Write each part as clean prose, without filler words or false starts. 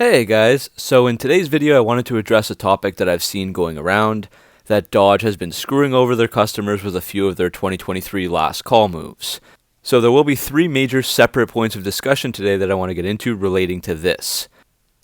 Hey guys, so in today's video I wanted to address a topic that I've seen going around, that Dodge has been screwing over their customers with a few of their 2023 last call moves. So there will be three major separate points of discussion today that I want to get into relating to this.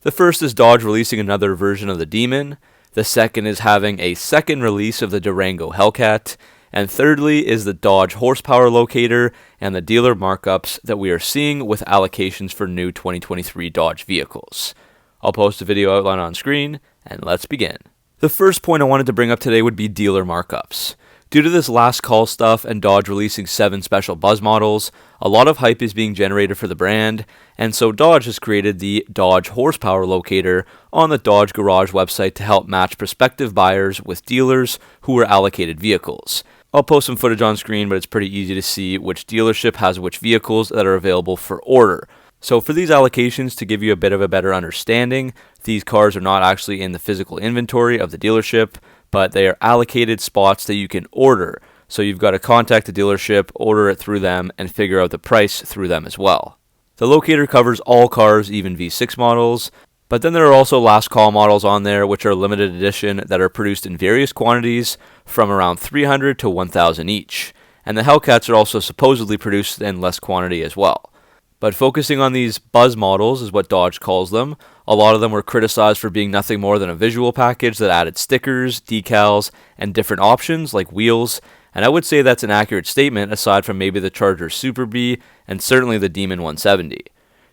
The first is Dodge releasing another version of the Demon, the second is having a second release of the Durango Hellcat, and thirdly is the Dodge Horsepower Locator and the dealer markups that we are seeing with allocations for new 2023 Dodge vehicles. I'll post a video outline on screen, and let's begin. The first point I wanted to bring up today would be dealer markups. Due to this last call stuff and Dodge releasing 7 special buzz models, a lot of hype is being generated for the brand, and so Dodge has created the Dodge Horsepower Locator on the Dodge Garage website to help match prospective buyers with dealers who were allocated vehicles. I'll post some footage on screen, but it's pretty easy to see which dealership has which vehicles that are available for order. So for these allocations, to give you a bit of a better understanding, these cars are not actually in the physical inventory of the dealership, but they are allocated spots that you can order. So you've got to contact the dealership, order it through them, and figure out the price through them as well. The locator covers all cars, even V6 models, but then there are also last call models on there which are limited edition that are produced in various quantities from around 300 to 1,000 each. And the Hellcats are also supposedly produced in less quantity as well. But focusing on these buzz models is what Dodge calls them. A lot of them were criticized for being nothing more than a visual package that added stickers, decals, and different options like wheels, and I would say that's an accurate statement aside from maybe the Charger Super B and certainly the Demon 170.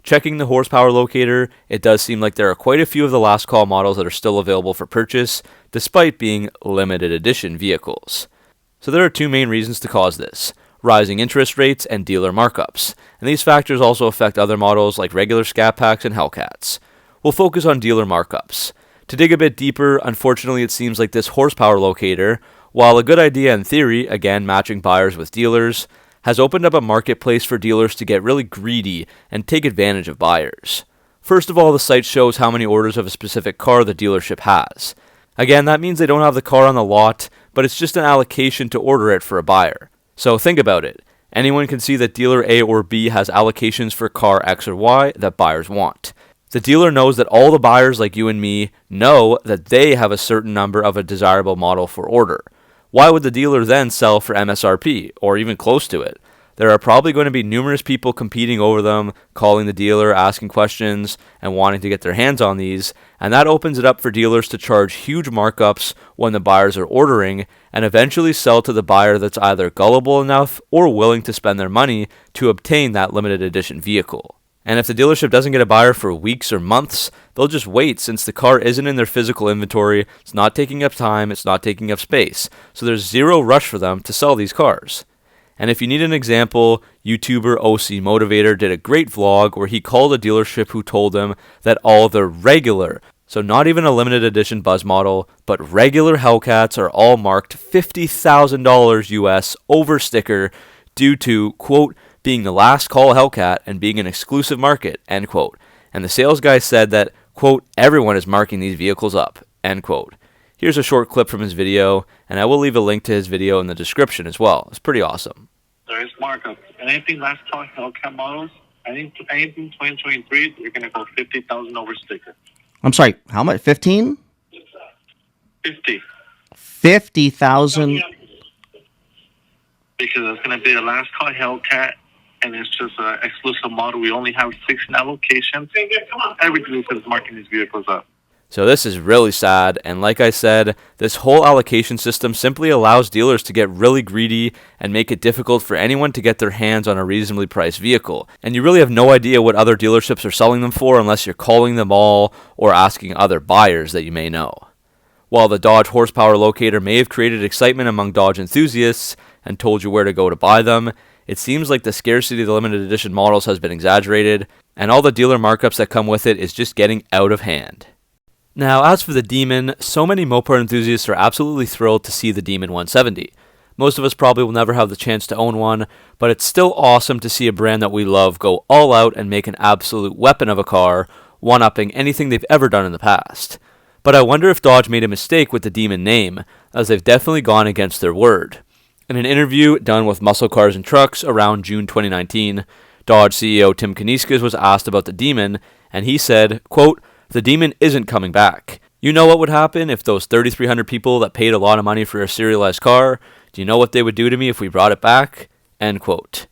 Checking the horsepower locator, it does seem like there are quite a few of the last call models that are still available for purchase, despite being limited edition vehicles. So there are two main reasons to cause this: rising interest rates and dealer markups, and these factors also affect other models like regular Scat Packs and Hellcats. We'll focus on dealer markups. To dig a bit deeper, unfortunately it seems like this horsepower locator, while a good idea in theory, again matching buyers with dealers, has opened up a marketplace for dealers to get really greedy and take advantage of buyers. First of all, the site shows how many orders of a specific car the dealership has. Again, that means they don't have the car on the lot, but it's just an allocation to order it for a buyer. So think about it. Anyone can see that dealer A or B has allocations for car X or Y that buyers want. The dealer knows that all the buyers like you and me know that they have a certain number of a desirable model for order. Why would the dealer then sell for MSRP, or even close to it? There are probably going to be numerous people competing over them, calling the dealer, asking questions, and wanting to get their hands on these, and that opens it up for dealers to charge huge markups when the buyers are ordering, and eventually sell to the buyer that's either gullible enough or willing to spend their money to obtain that limited edition vehicle. And if the dealership doesn't get a buyer for weeks or months, they'll just wait since the car isn't in their physical inventory, it's not taking up time, it's not taking up space, so there's zero rush for them to sell these cars. And if you need an example, YouTuber OC Motivator did a great vlog where he called a dealership who told him that all the regular, so not even a limited edition buzz model, but regular Hellcats are all marked $50,000 US over sticker due to, quote, being the last call Hellcat and being an exclusive market, end quote. And the sales guy said that, quote, everyone is marking these vehicles up, end quote. Here's a short clip from his video, and I will leave a link to his video in the description as well. It's pretty awesome. There is markup. And anything last call Hellcat models, anything 2023, you're going to go 50,000 over sticker. I'm sorry, how much? 15? 50. 50,000? Because it's going to be a last call Hellcat, and it's just an exclusive model. We only have 6 allocations. Everything is marking these vehicles up. So this is really sad, and like I said, this whole allocation system simply allows dealers to get really greedy and make it difficult for anyone to get their hands on a reasonably priced vehicle. And you really have no idea what other dealerships are selling them for unless you're calling them all or asking other buyers that you may know. While the Dodge Horsepower Locator may have created excitement among Dodge enthusiasts and told you where to go to buy them, it seems like the scarcity of the limited edition models has been exaggerated, and all the dealer markups that come with it is just getting out of hand. Now, as for the Demon, so many Mopar enthusiasts are absolutely thrilled to see the Demon 170. Most of us probably will never have the chance to own one, but it's still awesome to see a brand that we love go all out and make an absolute weapon of a car, one-upping anything they've ever done in the past. But I wonder if Dodge made a mistake with the Demon name, as they've definitely gone against their word. In an interview done with Muscle Cars and Trucks around June 2019, Dodge CEO Tim Kuniskis was asked about the Demon, and he said, quote, the Demon isn't coming back. You know what would happen if those 3,300 people that paid a lot of money for a serialized car, do you know what they would do to me if we brought it back? End quote.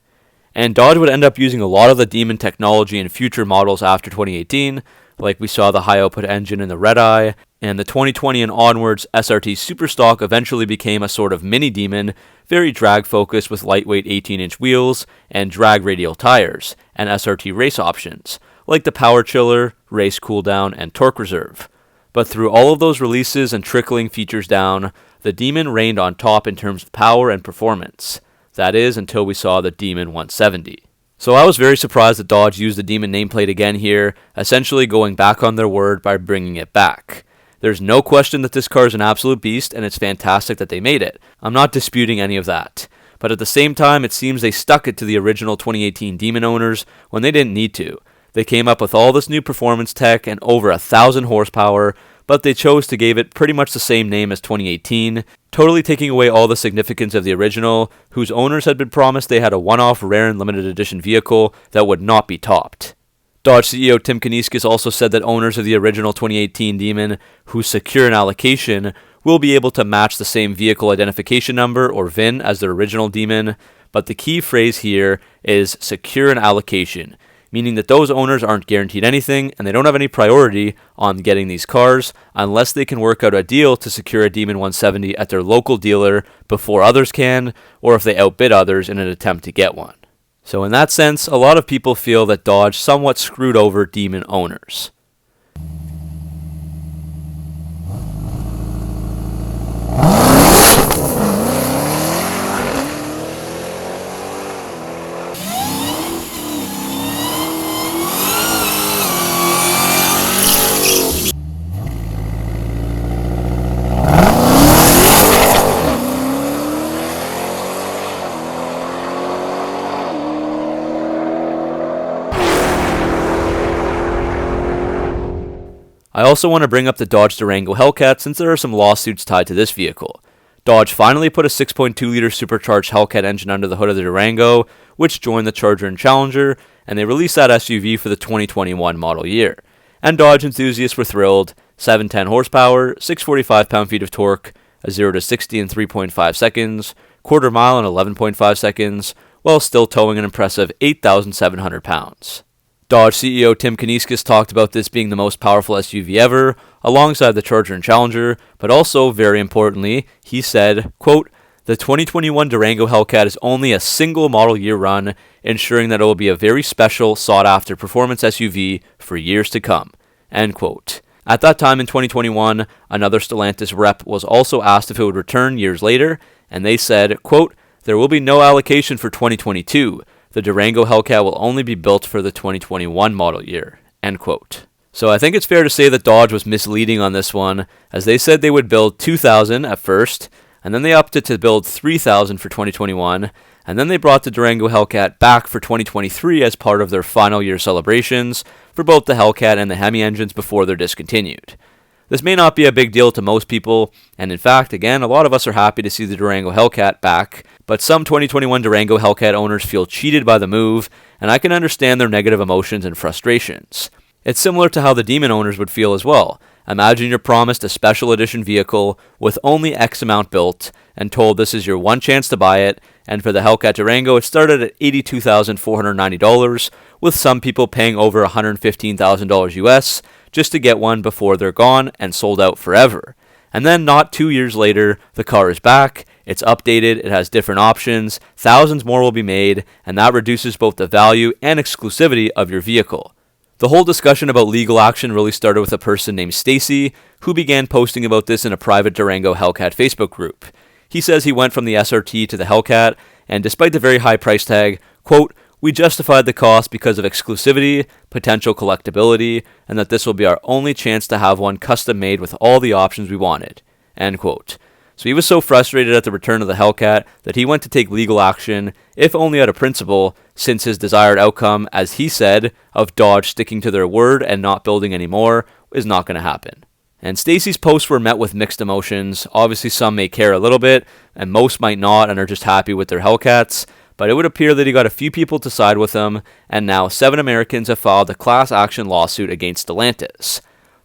And Dodge would end up using a lot of the Demon technology in future models after 2018, like we saw the high output engine in the Red Eye, and the 2020 and onwards SRT Superstock eventually became a sort of mini Demon, very drag focused with lightweight 18-inch wheels and drag radial tires, and SRT race options, like the Power Chiller, Race Cooldown, and Torque Reserve. But through all of those releases and trickling features down, the Demon reigned on top in terms of power and performance. That is, until we saw the Demon 170. So I was very surprised that Dodge used the Demon nameplate again here, essentially going back on their word by bringing it back. There's no question that this car is an absolute beast, and it's fantastic that they made it. I'm not disputing any of that. But at the same time, it seems they stuck it to the original 2018 Demon owners when they didn't need to. They came up with all this new performance tech and over 1,000 horsepower, but they chose to give it pretty much the same name as 2018, totally taking away all the significance of the original, whose owners had been promised they had a one-off rare and limited edition vehicle that would not be topped. Dodge CEO Tim Kuniskis also said that owners of the original 2018 Demon who secure an allocation will be able to match the same vehicle identification number or VIN as their original Demon, but the key phrase here is secure an allocation, meaning that those owners aren't guaranteed anything and they don't have any priority on getting these cars unless they can work out a deal to secure a Demon 170 at their local dealer before others can, or if they outbid others in an attempt to get one. So in that sense, a lot of people feel that Dodge somewhat screwed over Demon owners. I also want to bring up the Dodge Durango Hellcat since there are some lawsuits tied to this vehicle. Dodge finally put a 6.2-liter supercharged Hellcat engine under the hood of the Durango, which joined the Charger and Challenger, and they released that SUV for the 2021 model year. And Dodge enthusiasts were thrilled. 710 horsepower, 645 pound-feet of torque, a 0 to 60 in 3.5 seconds, quarter mile in 11.5 seconds, while still towing an impressive 8,700 pounds. Dodge CEO Tim Kuniskis talked about this being the most powerful SUV ever, alongside the Charger and Challenger, but also, very importantly, he said, quote, "The 2021 Durango Hellcat is only a single model year run, ensuring that it will be a very special, sought-after performance SUV for years to come." End quote. At that time in 2021, another Stellantis rep was also asked if it would return years later, and they said, quote, "There will be no allocation for 2022. The Durango Hellcat will only be built for the 2021 model year." End quote. So I think it's fair to say that Dodge was misleading on this one, as they said they would build 2,000 at first, and then they upped it to build 3,000 for 2021, and then they brought the Durango Hellcat back for 2023 as part of their final year celebrations for both the Hellcat and the Hemi engines before they're discontinued. This may not be a big deal to most people, and in fact, again, a lot of us are happy to see the Durango Hellcat back, but some 2021 Durango Hellcat owners feel cheated by the move, and I can understand their negative emotions and frustrations. It's similar to how the Demon owners would feel as well. Imagine you're promised a special edition vehicle with only X amount built, and told this is your one chance to buy it, and for the Hellcat Durango it started at $82,490, with some people paying over $115,000 US, just to get one before they're gone and sold out forever. And then not 2 years later, the car is back, it's updated, it has different options, thousands more will be made, and that reduces both the value and exclusivity of your vehicle. The whole discussion about legal action really started with a person named Stacy, who began posting about this in a private Durango Hellcat Facebook group. He says he went from the SRT to the Hellcat, and despite the very high price tag, quote, "We justified the cost because of exclusivity, potential collectability, and that this will be our only chance to have one custom made with all the options we wanted." End quote. So he was so frustrated at the return of the Hellcat that he went to take legal action, if only out of principle, since his desired outcome, as he said, of Dodge sticking to their word and not building anymore, is not going to happen. And Stacy's posts were met with mixed emotions. Obviously some may care a little bit, and most might not and are just happy with their Hellcats, but it would appear that he got a few people to side with him, and now 7 Americans have filed a class action lawsuit against Stellantis.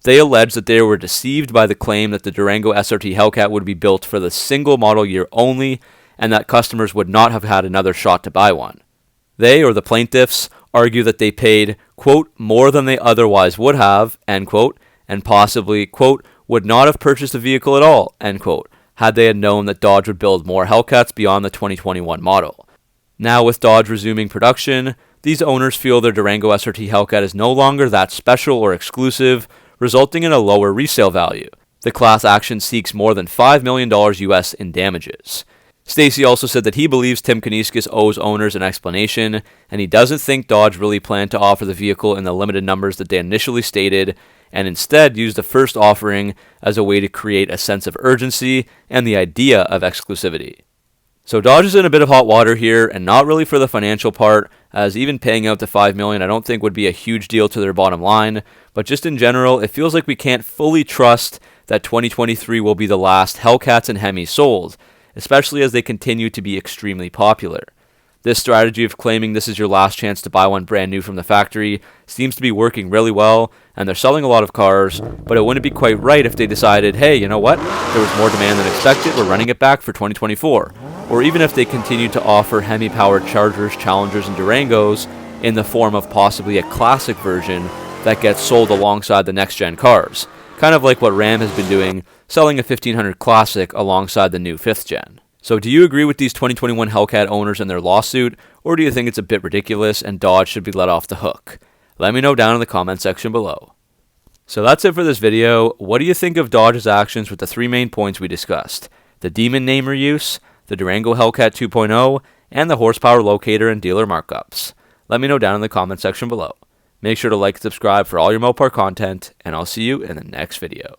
They alleged that they were deceived by the claim that the Durango SRT Hellcat would be built for the single model year only, and that customers would not have had another shot to buy one. They, or the plaintiffs, argue that they paid, quote, more than they otherwise would have, end quote, and possibly, quote, would not have purchased the vehicle at all, end quote, had they had known that Dodge would build more Hellcats beyond the 2021 model. Now, with Dodge resuming production, these owners feel their Durango SRT Hellcat is no longer that special or exclusive, resulting in a lower resale value. The class action seeks more than $5 million US in damages. Stacy also said that he believes Tim Kuniskis owes owners an explanation, and he doesn't think Dodge really planned to offer the vehicle in the limited numbers that they initially stated, and instead used the first offering as a way to create a sense of urgency and the idea of exclusivity. So Dodge is in a bit of hot water here, and not really for the financial part, as even paying out the $5 million I don't think would be a huge deal to their bottom line, but just in general, it feels like we can't fully trust that 2023 will be the last Hellcats and Hemis sold, especially as they continue to be extremely popular. This strategy of claiming this is your last chance to buy one brand new from the factory seems to be working really well, and they're selling a lot of cars, but it wouldn't be quite right if they decided, hey, you know what, there was more demand than expected, we're running it back for 2024. Or even if they continued to offer Hemi-powered Chargers, Challengers, and Durangos in the form of possibly a classic version that gets sold alongside the next-gen cars, kind of like what Ram has been doing, selling a 1500 Classic alongside the new 5th gen. So do you agree with these 2021 Hellcat owners and their lawsuit, or do you think it's a bit ridiculous and Dodge should be let off the hook? Let me know down in the comment section below. So that's it for this video. What do you think of Dodge's actions with the three main points we discussed? The Demon name reuse, the Durango Hellcat 2.0, and the Horsepower Locator and dealer markups. Let me know down in the comment section below. Make sure to like and subscribe for all your Mopar content, and I'll see you in the next video.